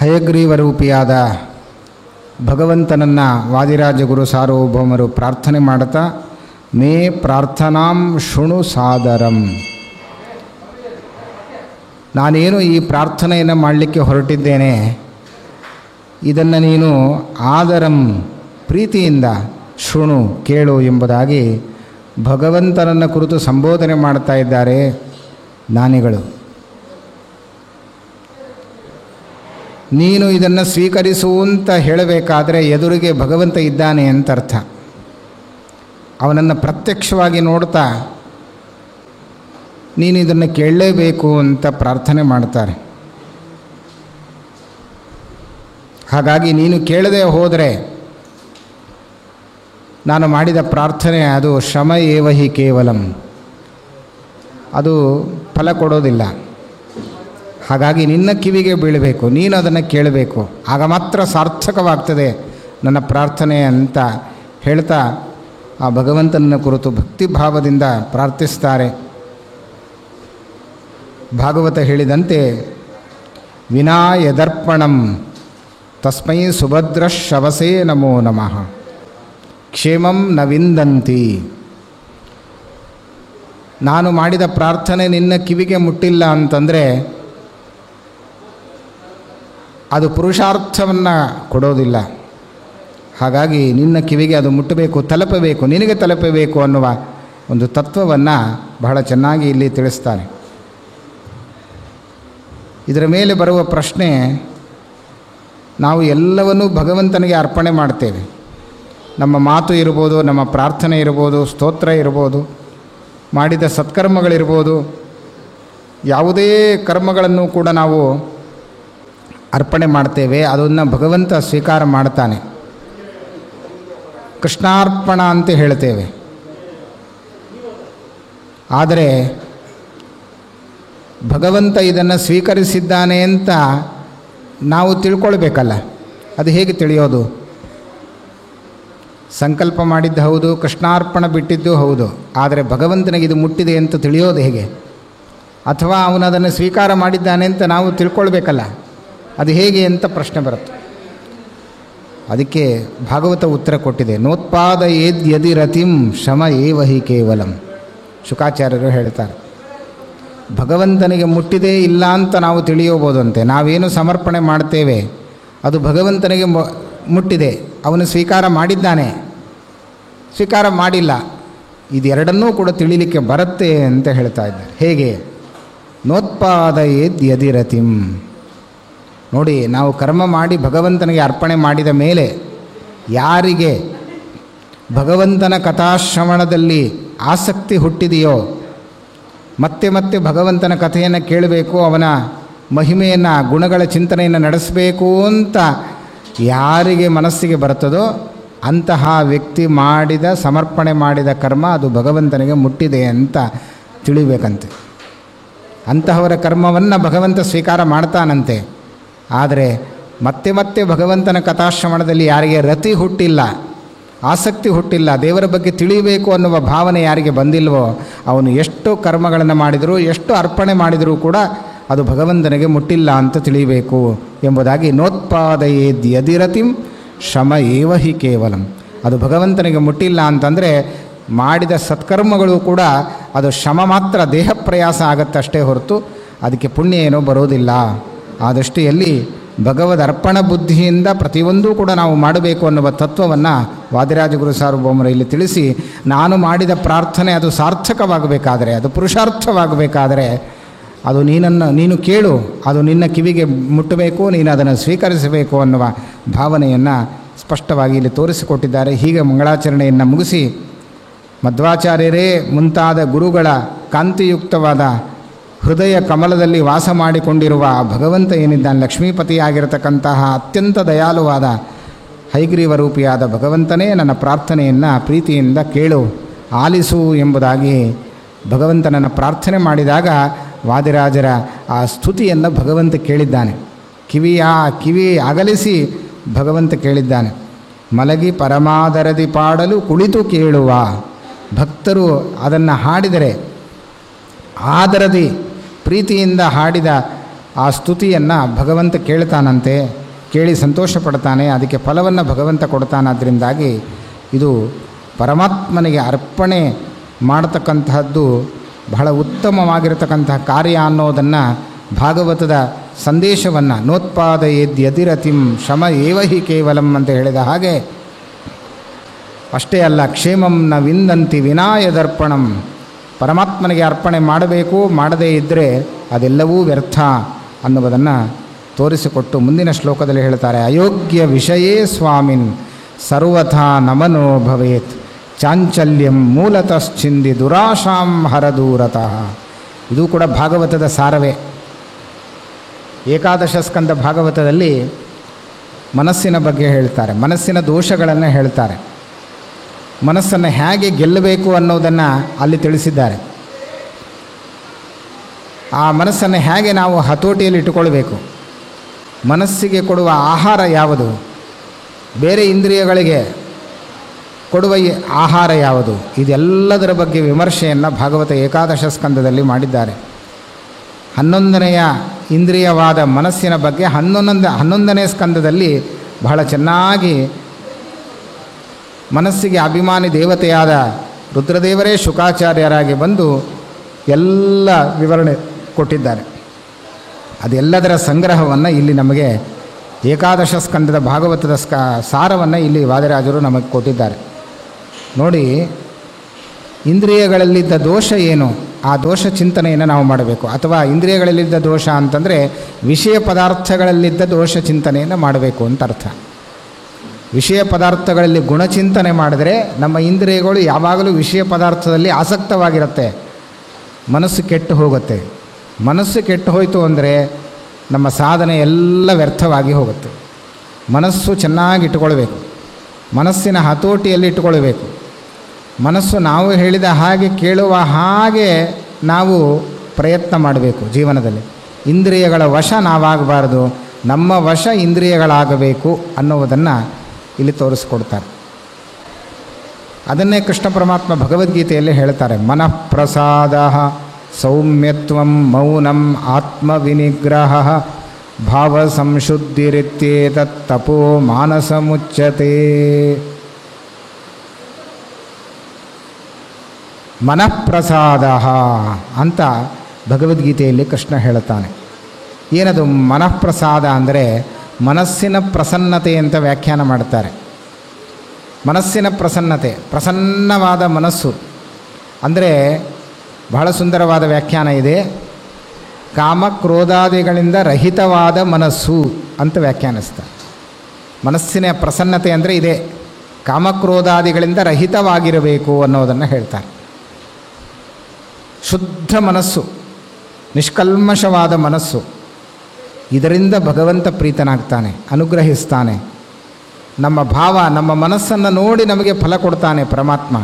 ಹಯಗ್ರೀವರೂಪಿಯಾದ ಭಗವಂತನನ್ನು ವಾದಿರಾಜಗುರು ಸಾರ್ವಭೌಮರು ಪ್ರಾರ್ಥನೆ ಮಾಡುತ್ತಾ, ಮೇ ಪ್ರಾರ್ಥನಾಂ ಶೃಣು ಸಾದರಂ. ನಾನೇನು ಈ ಪ್ರಾರ್ಥನೆಯನ್ನು ಮಾಡಲಿಕ್ಕೆ ಹೊರಟಿದ್ದೇನೆ, ಇದನ್ನು ನೀನು ಆದರಂ ಪ್ರೀತಿಯಿಂದ ಶೃಣು ಕೇಳು ಎಂಬುದಾಗಿ ಭಗವಂತನನ್ನು ಕುರಿತು ಸಂಬೋಧನೆ ಮಾಡ್ತಾ ಇದ್ದಾರೆ ಜ್ಞಾನಿಗಳು. ನೀನು ಇದನ್ನು ಸ್ವೀಕರಿಸು ಅಂತ ಹೇಳಬೇಕಾದರೆ ಎದುರಿಗೆ ಭಗವಂತ ಇದ್ದಾನೆ ಅಂತ ಅರ್ಥ. ಅವನನ್ನು ಪ್ರತ್ಯಕ್ಷವಾಗಿ ನೋಡ್ತಾ ನೀನು ಇದನ್ನು ಕೇಳಲೇಬೇಕು ಅಂತ ಪ್ರಾರ್ಥನೆ ಮಾಡ್ತಾರೆ. ಹಾಗಾಗಿ ನೀನು ಕೇಳದೆ ಹೋದರೆ ನಾನು ಮಾಡಿದ ಪ್ರಾರ್ಥನೆ ಅದು ಶ್ರಮ ಏವಹಿ ಕೇವಲಂ, ಅದು ಫಲ ಕೊಡೋದಿಲ್ಲ. ಹಾಗಾಗಿ ನಿನ್ನ ಕಿವಿಗೆ ಬೀಳಬೇಕು, ನೀನು ಅದನ್ನು ಕೇಳಬೇಕು, ಆಗ ಮಾತ್ರ ಸಾರ್ಥಕವಾಗ್ತದೆ ನನ್ನ ಪ್ರಾರ್ಥನೆ ಅಂತ ಹೇಳ್ತಾ ಆ ಭಗವಂತನ ಕುರಿತು ಭಕ್ತಿಭಾವದಿಂದ ಪ್ರಾರ್ಥಿಸ್ತಾರೆ. ಭಾಗವತ ಹೇಳಿದಂತೆ ವಿನಾ ಯದರ್ಪಣಂ ತಸ್ಮೈ ಸುಭದ್ರ ಶವಸೇ ನಮೋ ನಮಃ ಕ್ಷೇಮಂ ನ ವಿಂದಂತಿ. ನಾನು ಮಾಡಿದ ಪ್ರಾರ್ಥನೆ ನಿನ್ನ ಕಿವಿಗೆ ಮುಟ್ಟಿಲ್ಲ ಅಂತಂದರೆ ಅದು ಪುರುಷಾರ್ಥವನ್ನು ಕೊಡೋದಿಲ್ಲ. ಹಾಗಾಗಿ ನಿನ್ನ ಕಿವಿಗೆ ಅದು ಮುಟ್ಟಬೇಕು, ತಲುಪಬೇಕು, ನಿನಗೆ ತಲುಪಬೇಕು ಅನ್ನುವ ಒಂದು ತತ್ವವನ್ನು ಬಹಳ ಚೆನ್ನಾಗಿ ಇಲ್ಲಿ ತಿಳಿಸ್ತಾರೆ. ಇದರ ಮೇಲೆ ಬರುವ ಪ್ರಶ್ನೆ, ನಾವು ಎಲ್ಲವನ್ನೂ ಭಗವಂತನಿಗೆ ಅರ್ಪಣೆ ಮಾಡ್ತೇವೆ. ನಮ್ಮ ಮಾತು ಇರ್ಬೋದು, ನಮ್ಮ ಪ್ರಾರ್ಥನೆ ಇರ್ಬೋದು, ಸ್ತೋತ್ರ ಇರ್ಬೋದು, ಮಾಡಿದ ಸತ್ಕರ್ಮಗಳಿರ್ಬೋದು, ಯಾವುದೇ ಕರ್ಮಗಳನ್ನು ಕೂಡ ನಾವು ಅರ್ಪಣೆ ಮಾಡ್ತೇವೆ. ಅದನ್ನು ಭಗವಂತ ಸ್ವೀಕಾರ ಮಾಡ್ತಾನೆ. ಕೃಷ್ಣಾರ್ಪಣ ಅಂತ ಹೇಳ್ತೇವೆ. ಆದರೆ ಭಗವಂತ ಇದನ್ನು ಸ್ವೀಕರಿಸಿದ್ದಾನೆ ಅಂತ ನಾವು ತಿಳ್ಕೊಳ್ಬೇಕಲ್ಲ. ಅದು ಹೇಗೆ ತಿಳಿಯೋದು? ಸಂಕಲ್ಪ ಮಾಡಿದ್ದು ಹೌದು, ಕೃಷ್ಣಾರ್ಪಣ ಬಿಟ್ಟಿದ್ದು ಹೌದು, ಆದರೆ ಭಗವಂತನಿಗೆ ಇದು ಮುಟ್ಟಿದೆ ಅಂತ ತಿಳಿಯೋದು ಹೇಗೆ? ಅಥವಾ ಅವನು ಅದನ್ನು ಸ್ವೀಕಾರ ಮಾಡಿದ್ದಾನೆ ಅಂತ ನಾವು ತಿಳ್ಕೊಳ್ಬೇಕಲ್ಲ, ಅದು ಹೇಗೆ ಅಂತ ಪ್ರಶ್ನೆ ಬರುತ್ತೆ. ಅದಕ್ಕೆ ಭಾಗವತ ಉತ್ತರ ಕೊಟ್ಟಿದೆ. ನೋತ್ಪಾದಯೇದ್ ಯದಿ ರತಿಂ ಶಮ ಏವಹಿ ಕೇವಲಂ. ಶುಕಾಚಾರ್ಯರು ಹೇಳ್ತಾರೆ, ಭಗವಂತನಿಗೆ ಮುಟ್ಟಿದೆ ಇಲ್ಲ ಅಂತ ನಾವು ತಿಳಿಯಬೋದಂತೆ. ನಾವೇನು ಸಮರ್ಪಣೆ ಮಾಡ್ತೇವೆ ಅದು ಭಗವಂತನಿಗೆ ಮುಟ್ಟಿದೆ, ಅವನು ಸ್ವೀಕಾರ ಮಾಡಿದ್ದಾನೆ, ಸ್ವೀಕಾರ ಮಾಡಿಲ್ಲ, ಇದೆರಡನ್ನೂ ಕೂಡ ತಿಳಿಲಿಕ್ಕೆ ಬರುತ್ತೆ ಅಂತ ಹೇಳ್ತಾ ಇದ್ದಾರೆ. ಹೇಗೆ? ನೋತ್ಪಾದಯೇದ್ ಯದಿ ರತಿಂ. ನೋಡಿ, ನಾವು ಕರ್ಮ ಮಾಡಿ ಭಗವಂತನಿಗೆ ಅರ್ಪಣೆ ಮಾಡಿದ ಮೇಲೆ ಯಾರಿಗೆ ಭಗವಂತನ ಕಥಾಶ್ರವಣದಲ್ಲಿ ಆಸಕ್ತಿ ಹುಟ್ಟಿದೆಯೋ, ಮತ್ತೆ ಮತ್ತೆ ಭಗವಂತನ ಕಥೆಯನ್ನು ಕೇಳಬೇಕು, ಅವನ ಮಹಿಮೆಯನ್ನು, ಗುಣಗಳ ಚಿಂತನೆಯನ್ನು ನಡೆಸಬೇಕು ಅಂತ ಯಾರಿಗೆ ಮನಸ್ಸಿಗೆ ಬರ್ತದೋ ಅಂತಹ ವ್ಯಕ್ತಿ ಮಾಡಿದ ಸಮರ್ಪಣೆ ಮಾಡಿದ ಕರ್ಮ ಅದು ಭಗವಂತನಿಗೆ ಮುಟ್ಟಿದೆ ಅಂತ ತಿಳಿಬೇಕಂತೆ. ಅಂತಹವರ ಕರ್ಮವನ್ನು ಭಗವಂತ ಸ್ವೀಕಾರ ಮಾಡ್ತಾನಂತೆ. ಆದರೆ ಮತ್ತೆ ಮತ್ತೆ ಭಗವಂತನ ಕಥಾಶ್ರವಣದಲ್ಲಿ ಯಾರಿಗೆ ರತಿ ಹುಟ್ಟಿಲ್ಲ, ಆಸಕ್ತಿ ಹುಟ್ಟಿಲ್ಲ, ದೇವರ ಬಗ್ಗೆ ತಿಳಿಯಬೇಕು ಅನ್ನುವ ಭಾವನೆ ಯಾರಿಗೆ ಬಂದಿಲ್ವೋ ಅವನು ಎಷ್ಟು ಕರ್ಮಗಳನ್ನು ಮಾಡಿದರೂ, ಎಷ್ಟು ಅರ್ಪಣೆ ಮಾಡಿದರೂ ಕೂಡ ಅದು ಭಗವಂತನಿಗೆ ಮುಟ್ಟಿಲ್ಲ ಅಂತ ತಿಳಿಯಬೇಕು ಎಂಬುದಾಗಿ ನೋತ್ಪಾದಯೇದ್ ಯದಿರತಿಂ ಶ್ರಮ ಏವಹಿ ಕೇವಲಂ. ಅದು ಭಗವಂತನಿಗೆ ಮುಟ್ಟಿಲ್ಲ ಅಂತಂದರೆ ಮಾಡಿದ ಸತ್ಕರ್ಮಗಳು ಕೂಡ ಅದು ಶ್ರಮ ಮಾತ್ರ, ದೇಹ ಪ್ರಯಾಸ ಆಗತ್ತಷ್ಟೇ ಹೊರತು ಅದಕ್ಕೆ ಪುಣ್ಯ ಏನೋ ಬರೋದಿಲ್ಲ. ಆ ದೃಷ್ಟಿಯಲ್ಲಿ ಭಗವದ್ ಅರ್ಪಣ ಬುದ್ಧಿಯಿಂದ ಪ್ರತಿಯೊಂದೂ ಕೂಡ ನಾವು ಮಾಡಬೇಕು ಅನ್ನುವ ತತ್ವವನ್ನು ವಾದಿರಾಜಗುರು ಸಾರ್ವಭೌಮರು ಇಲ್ಲಿ ತಿಳಿಸಿ, ನಾನು ಮಾಡಿದ ಪ್ರಾರ್ಥನೆ ಅದು ಸಾರ್ಥಕವಾಗಬೇಕಾದರೆ, ಅದು ಪುರುಷಾರ್ಥವಾಗಬೇಕಾದರೆ ಅದು ನೀನು ಕೇಳು, ಅದು ನಿನ್ನ ಕಿವಿಗೆ ಮುಟ್ಟಬೇಕು, ನೀನು ಅದನ್ನು ಸ್ವೀಕರಿಸಬೇಕು ಅನ್ನುವ ಭಾವನೆಯನ್ನು ಸ್ಪಷ್ಟವಾಗಿ ಇಲ್ಲಿ ತೋರಿಸಿಕೊಟ್ಟಿದ್ದಾರೆ. ಹೀಗೆ ಮಂಗಳಾಚರಣೆಯನ್ನು ಮುಗಿಸಿ ಮಧ್ವಾಚಾರ್ಯರೇ ಮುಂತಾದ ಗುರುಗಳ ಕಾಂತಿಯುಕ್ತವಾದ ಹೃದಯ ಕಮಲದಲ್ಲಿ ವಾಸ ಮಾಡಿಕೊಂಡಿರುವ ಭಗವಂತ ಏನಿದ್ದಾನೆ, ಲಕ್ಷ್ಮೀಪತಿಯಾಗಿರತಕ್ಕಂತಹ ಅತ್ಯಂತ ದಯಾಳುವಾದ ಹಯಗ್ರೀವ ರೂಪಿಯಾದ ಭಗವಂತನೇ ನನ್ನ ಪ್ರಾರ್ಥನೆಯನ್ನು ಪ್ರೀತಿಯಿಂದ ಕೇಳು, ಆಲಿಸು ಎಂಬುದಾಗಿ ಭಗವಂತನನ್ನು ಪ್ರಾರ್ಥನೆ ಮಾಡಿದಾಗ ವಾದಿರಾಜರ ಆ ಸ್ತುತಿಯನ್ನು ಭಗವಂತ ಕೇಳಿದ್ದಾನೆ. ಕಿವಿ ಅಗಲಿಸಿ ಭಗವಂತ ಕೇಳಿದ್ದಾನೆ. ಮಲಗಿ ಪರಮಾದರದಿ ಪಾಡಲು ಕುಳಿತು ಕೇಳುವ ಭಕ್ತರು ಅದನ್ನು ಹಾಡಿದರೆ, ಆದರದಿ ಪ್ರೀತಿಯಿಂದ ಹಾಡಿದ ಆ ಸ್ತುತಿಯನ್ನು ಭಗವಂತ ಕೇಳ್ತಾನಂತೆ, ಕೇಳಿ ಸಂತೋಷ ಪಡ್ತಾನೆ, ಅದಕ್ಕೆ ಫಲವನ್ನು ಭಗವಂತ ಕೊಡ್ತಾನಾದ್ದರಿಂದಾಗಿ ಇದು ಪರಮಾತ್ಮನಿಗೆ ಅರ್ಪಣೆ ಮಾಡತಕ್ಕಂತಹದ್ದು ಬಹಳ ಉತ್ತಮವಾಗಿರತಕ್ಕಂತಹ ಕಾರ್ಯ ಅನ್ನೋದನ್ನು ಭಾಗವತದ ಸಂದೇಶವನ್ನು ನೋತ್ಪಾದಯೇದ್ಯತಿರತಿಂ ಶಮ ಏವ ಹಿ ಕೇವಲಂ ಅಂತ ಹೇಳಿದ ಹಾಗೆ, ಅಷ್ಟೇ ಅಲ್ಲ ಕ್ಷೇಮಂ ನ ವಿಂದಂತಿ ವಿನಾಯದರ್ಪಣಂ, ಪರಮಾತ್ಮನಿಗೆ ಅರ್ಪಣೆ ಮಾಡಬೇಕು, ಮಾಡದೇ ಇದ್ದರೆ ಅದೆಲ್ಲವೂ ವ್ಯರ್ಥ ಅನ್ನುವುದನ್ನು ತೋರಿಸಿಕೊಟ್ಟು ಮುಂದಿನ ಶ್ಲೋಕದಲ್ಲಿ ಹೇಳ್ತಾರೆ, ಅಯೋಗ್ಯ ವಿಷಯೇ ಸ್ವಾಮಿನ್ ಸರ್ವಥಾ ನಮನೋ ಭವೇತ್ ಚಾಂಚಲ್ಯಂ ಮೂಲತಶ್ಚಿಂದಿ ದುರಾಶಾಂ ಹರದೂರತಃ. ಇದು ಕೂಡ ಭಾಗವತದ ಸಾರವೇ. ಏಕಾದಶ ಸ್ಕಂದ ಭಾಗವತದಲ್ಲಿ ಮನಸ್ಸಿನ ಬಗ್ಗೆ ಹೇಳ್ತಾರೆ, ಮನಸ್ಸಿನ ದೋಷಗಳನ್ನು ಹೇಳ್ತಾರೆ, ಮನಸ್ಸನ್ನು ಹೇಗೆ ಗೆಲ್ಲಬೇಕು ಅನ್ನೋದನ್ನು ಅಲ್ಲಿ ತಿಳಿಸಿದ್ದಾರೆ. ಆ ಮನಸ್ಸನ್ನು ಹೇಗೆ ನಾವು ಹತೋಟಿಯಲ್ಲಿ ಇಟ್ಟುಕೊಳ್ಬೇಕು, ಮನಸ್ಸಿಗೆ ಕೊಡುವ ಆಹಾರ ಯಾವುದು, ಬೇರೆ ಇಂದ್ರಿಯಗಳಿಗೆ ಕೊಡುವ ಆಹಾರ ಯಾವುದು, ಇದೆಲ್ಲದರ ಬಗ್ಗೆ ವಿಮರ್ಶೆಯನ್ನು ಭಾಗವತ ಏಕಾದಶ ಸ್ಕಂದದಲ್ಲಿ ಮಾಡಿದ್ದಾರೆ. 11ನೆಯ ಇಂದ್ರಿಯವಾದ ಮನಸ್ಸಿನ ಬಗ್ಗೆ 11ನೇ ಸ್ಕಂದದಲ್ಲಿ ಬಹಳ ಚೆನ್ನಾಗಿ ಮನಸ್ಸಿಗೆ ಅಭಿಮಾನಿ ದೇವತೆಯಾದ ರುದ್ರದೇವರೇ ಶುಕಾಚಾರ್ಯರಾಗಿ ಬಂದು ಎಲ್ಲ ವಿವರಣೆ ಕೊಟ್ಟಿದ್ದಾರೆ. ಅದೆಲ್ಲದರ ಸಂಗ್ರಹವನ್ನು ಇಲ್ಲಿ ನಮಗೆ ಏಕಾದಶ ಸ್ಕಂದದ ಭಾಗವತದ ಸಾರವನ್ನು ಇಲ್ಲಿ ವಾದಿರಾಜರು ನಮಗೆ ಕೊಟ್ಟಿದ್ದಾರೆ. ನೋಡಿ, ಇಂದ್ರಿಯಗಳಲ್ಲಿದ್ದ ದೋಷ ಏನು, ಆ ದೋಷ ಚಿಂತನೆಯನ್ನು ನಾವು ಮಾಡಬೇಕು. ಅಥವಾ ಇಂದ್ರಿಯಗಳಲ್ಲಿದ್ದ ದೋಷ ಅಂತಂದರೆ ವಿಷಯ ಪದಾರ್ಥಗಳಲ್ಲಿದ್ದ ದೋಷ ಚಿಂತನೆಯನ್ನು ಮಾಡಬೇಕು ಅಂತ ಅರ್ಥ. ವಿಷಯ ಪದಾರ್ಥಗಳಲ್ಲಿ ಗುಣಚಿಂತನೆ ಮಾಡಿದರೆ ನಮ್ಮ ಇಂದ್ರಿಯಗಳು ಯಾವಾಗಲೂ ವಿಷಯ ಪದಾರ್ಥದಲ್ಲಿ ಆಸಕ್ತವಾಗಿರುತ್ತೆ, ಮನಸ್ಸು ಕೆಟ್ಟು ಹೋಗುತ್ತೆ. ಮನಸ್ಸು ಕೆಟ್ಟು ಹೋಯಿತು ಅಂದರೆ ನಮ್ಮ ಸಾಧನೆ ಎಲ್ಲ ವ್ಯರ್ಥವಾಗಿ ಹೋಗುತ್ತೆ. ಮನಸ್ಸು ಚೆನ್ನಾಗಿ ಇಟ್ಟುಕೊಳ್ಬೇಕು, ಮನಸ್ಸಿನ ಹತೋಟಿಯಲ್ಲಿ ಇಟ್ಟುಕೊಳ್ಬೇಕು. ಮನಸ್ಸು ನಾವು ಹೇಳಿದ ಹಾಗೆ ಕೇಳುವ ಹಾಗೆ ನಾವು ಪ್ರಯತ್ನ ಮಾಡಬೇಕು ಜೀವನದಲ್ಲಿ. ಇಂದ್ರಿಯಗಳ ವಶ ನಾವಾಗಬಾರ್ದು, ನಮ್ಮ ವಶ ಇಂದ್ರಿಯಗಳಾಗಬೇಕು ಅನ್ನುವುದನ್ನು ಇಲ್ಲಿ ತೋರಿಸ್ಕೊಡ್ತಾರೆ. ಅದನ್ನೇ ಕೃಷ್ಣ ಪರಮಾತ್ಮ ಭಗವದ್ಗೀತೆಯಲ್ಲಿ ಹೇಳ್ತಾರೆ, ಮನಃ ಪ್ರಸಾದ ಸೌಮ್ಯತ್ವಂ ಮೌನಂ ಆತ್ಮವಿನಿಗ್ರಹ ಭಾವ ಸಂಶುದ್ಧಿರಿತ್ಯೇತತ್ ತಪೋ ಮಾನಸಮುಚ್ಯತೆ. ಮನಃಪ್ರಸಾದ ಅಂತ ಭಗವದ್ಗೀತೆಯಲ್ಲಿ ಕೃಷ್ಣ ಹೇಳುತ್ತಾನೆ. ಏನದು ಮನಃಪ್ರಸಾದ ಅಂದರೆ ಮನಸ್ಸಿನ ಪ್ರಸನ್ನತೆ ಅಂತ ವ್ಯಾಖ್ಯಾನ ಮಾಡ್ತಾರೆ. ಮನಸ್ಸಿನ ಪ್ರಸನ್ನತೆ, ಪ್ರಸನ್ನವಾದ ಮನಸ್ಸು ಅಂದರೆ ಬಹಳ ಸುಂದರವಾದ ವ್ಯಾಖ್ಯಾನ ಇದೆ. ಕಾಮಕ್ರೋಧಾದಿಗಳಿಂದ ರಹಿತವಾದ ಮನಸ್ಸು ಅಂತ ವ್ಯಾಖ್ಯಾನಿಸ್ತಾರೆ. ಮನಸ್ಸಿನ ಪ್ರಸನ್ನತೆ ಅಂದರೆ ಇದೆ, ಕಾಮಕ್ರೋಧಾದಿಗಳಿಂದ ರಹಿತವಾಗಿರಬೇಕು ಅನ್ನೋದನ್ನು ಹೇಳ್ತಾರೆ. ಶುದ್ಧ ಮನಸ್ಸು, ನಿಷ್ಕಲ್ಮಶವಾದ ಮನಸ್ಸು, ಇದರಿಂದ ಭಗವಂತ ಪ್ರೀತನಾಗ್ತಾನೆ, ಅನುಗ್ರಹಿಸ್ತಾನೆ. ನಮ್ಮ ಭಾವ, ನಮ್ಮ ಮನಸ್ಸನ್ನು ನೋಡಿ ನಮಗೆ ಫಲ ಕೊಡ್ತಾನೆ ಪರಮಾತ್ಮ.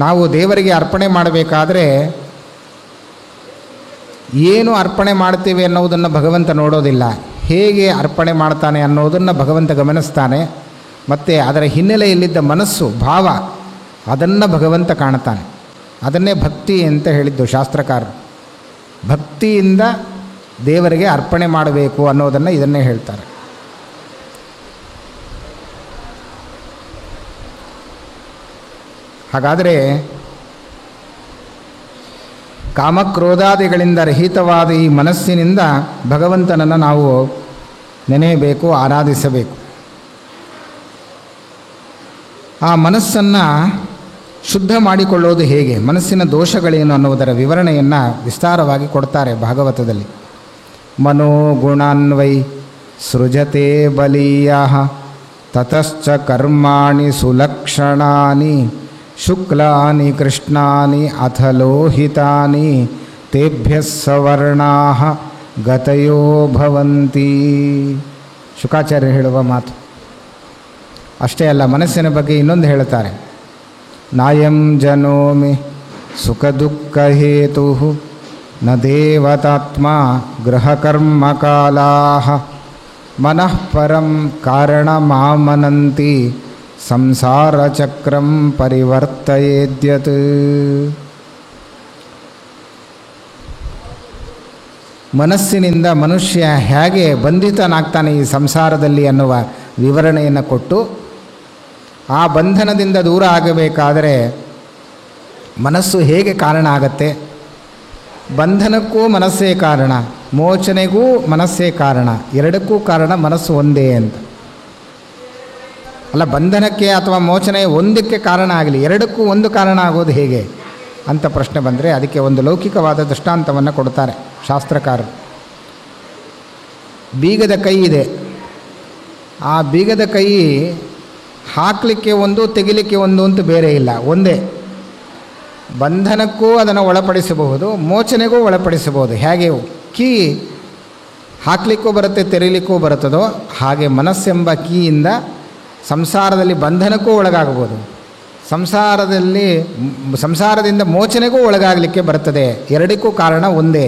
ನಾವು ದೇವರಿಗೆ ಅರ್ಪಣೆ ಮಾಡಬೇಕಾದ್ರೆ ಏನು ಅರ್ಪಣೆ ಮಾಡ್ತೀವಿ ಅನ್ನೋದನ್ನು ಭಗವಂತ ನೋಡೋದಿಲ್ಲ, ಹೇಗೆ ಅರ್ಪಣೆ ಮಾಡ್ತಾನೆ ಅನ್ನೋದನ್ನು ಭಗವಂತ ಗಮನಿಸ್ತಾನೆ. ಮತ್ತು ಅದರ ಹಿನ್ನೆಲೆಯಲ್ಲಿದ್ದ ಮನಸ್ಸು, ಭಾವ, ಅದನ್ನು ಭಗವಂತ ಕಾಣ್ತಾನೆ. ಅದನ್ನೇ ಭಕ್ತಿ ಅಂತ ಹೇಳಿದ್ದು ಶಾಸ್ತ್ರಕಾರರು. ಭಕ್ತಿಯಿಂದ ದೇವರಿಗೆ ಅರ್ಪಣೆ ಮಾಡಬೇಕು ಅನ್ನೋದನ್ನು ಇದನ್ನೇ ಹೇಳ್ತಾರೆ. ಹಾಗಾದರೆ ಕಾಮಕ್ರೋಧಾದಿಗಳಿಂದ ರಹಿತವಾದ ಈ ಮನಸ್ಸಿನಿಂದ ಭಗವಂತನನ್ನು ನಾವು ನೆನೆಯಬೇಕು, ಆರಾಧಿಸಬೇಕು. ಆ ಮನಸ್ಸನ್ನು ಶುದ್ಧ ಮಾಡಿಕೊಳ್ಳೋದು ಹೇಗೆ, ಮನಸ್ಸಿನ ದೋಷಗಳೇನು ಅನ್ನುವುದರ ವಿವರಣೆಯನ್ನು ವಿಸ್ತಾರವಾಗಿ ಕೊಡ್ತಾರೆ ಭಾಗವತದಲ್ಲಿ. ಮನೋಗುಣಾನ್ವೈ ಸೃಜತೆ ಬಲೀಯ ತತಶ್ಚ ಕರ್ಮಾಣಿ ಸುಲಕ್ಷಣಾನಿ ಶುಕ್ಲಾನಿ ಕೃಷ್ಣಾನಿ ಅಥ ಲೋಹಿತಾನಿ ತೇಭ್ಯಃ ಸವರ್ಣಾಃ ಗತಯೋ ಭವಂತಿ. ಶುಕಾಚಾರ್ಯ ಹೇಳುವ ಮಾತು. ಅಷ್ಟೇ ಅಲ್ಲ, ಮನಸ್ಸಿನ ಬಗ್ಗೆ ಇನ್ನೊಂದು ಹೇಳ್ತಾರೆ. ನಾಯಂ ಜನೋಮಿ ಸುಖ ದುಃಖ ಹೇತು ನ ದೇವತಾತ್ಮ ಗೃಹಕರ್ಮಕಾಲಾಃ ಮನಃ ಪರಂ ಕಾರಣಮಾಮನಂತಿ ಸಂಸಾರ ಚಕ್ರಂ ಪರಿವರ್ತಯೇದ್ಯತ್. ಮನಸ್ಸಿನಿಂದ ಮನುಷ್ಯ ಹೇಗೆ ಬಂಧಿತನಾಗ್ತಾನೆ ಈ ಸಂಸಾರದಲ್ಲಿ ಅನ್ನುವ ವಿವರಣೆಯನ್ನು ಕೊಟ್ಟು, ಆ ಬಂಧನದಿಂದ ದೂರ ಆಗಬೇಕಾದರೆ ಮನಸ್ಸು ಹೇಗೆ ಕಾರಣ ಆಗತ್ತೆ, ಬಂಧನಕ್ಕೂ ಮನಸ್ಸೇ ಕಾರಣ, ಮೋಚನೆಗೂ ಮನಸ್ಸೇ ಕಾರಣ, ಎರಡಕ್ಕೂ ಕಾರಣ ಮನಸ್ಸು ಒಂದೇ ಅಂತ. ಅಲ್ಲ, ಬಂಧನಕ್ಕೆ ಅಥವಾ ಮೋಚನೆ ಒಂದಕ್ಕೆ ಕಾರಣ ಆಗಲಿ, ಎರಡಕ್ಕೂ ಒಂದು ಕಾರಣ ಆಗೋದು ಹೇಗೆ ಅಂತ ಪ್ರಶ್ನೆ ಬಂದರೆ ಅದಕ್ಕೆ ಒಂದು ಲೌಕಿಕವಾದ ದೃಷ್ಟಾಂತವನ್ನು ಕೊಡ್ತಾರೆ ಶಾಸ್ತ್ರಕಾರರು. ಬೀಗದ ಕೈ ಇದೆ, ಆ ಬೀಗದ ಕೈ ಹಾಕಲಿಕ್ಕೆ ಒಂದು, ತೆಗಿಲಿಕ್ಕೆ ಒಂದು ಅಂತ ಬೇರೆ ಇಲ್ಲ, ಒಂದೇ. ಬಂಧನಕ್ಕೂ ಅದನ್ನು ಒಳಪಡಿಸಬಹುದು, ಮೋಚನೆಗೂ ಒಳಪಡಿಸಬಹುದು. ಹೇಗೆ ಕೀ ಹಾಕಲಿಕ್ಕೂ ಬರುತ್ತೆ, ತೆರೀಲಿಕ್ಕೂ ಬರುತ್ತದೋ ಹಾಗೆ ಮನಸ್ಸೆಂಬ ಕೀಯಿಂದ ಸಂಸಾರದಲ್ಲಿ ಬಂಧನಕ್ಕೂ ಒಳಗಾಗಬಹುದು, ಸಂಸಾರದಿಂದ ಮೋಚನೆಗೂ ಒಳಗಾಗಲಿಕ್ಕೆ ಬರ್ತದೆ. ಎರಡಕ್ಕೂ ಕಾರಣ ಒಂದೇ.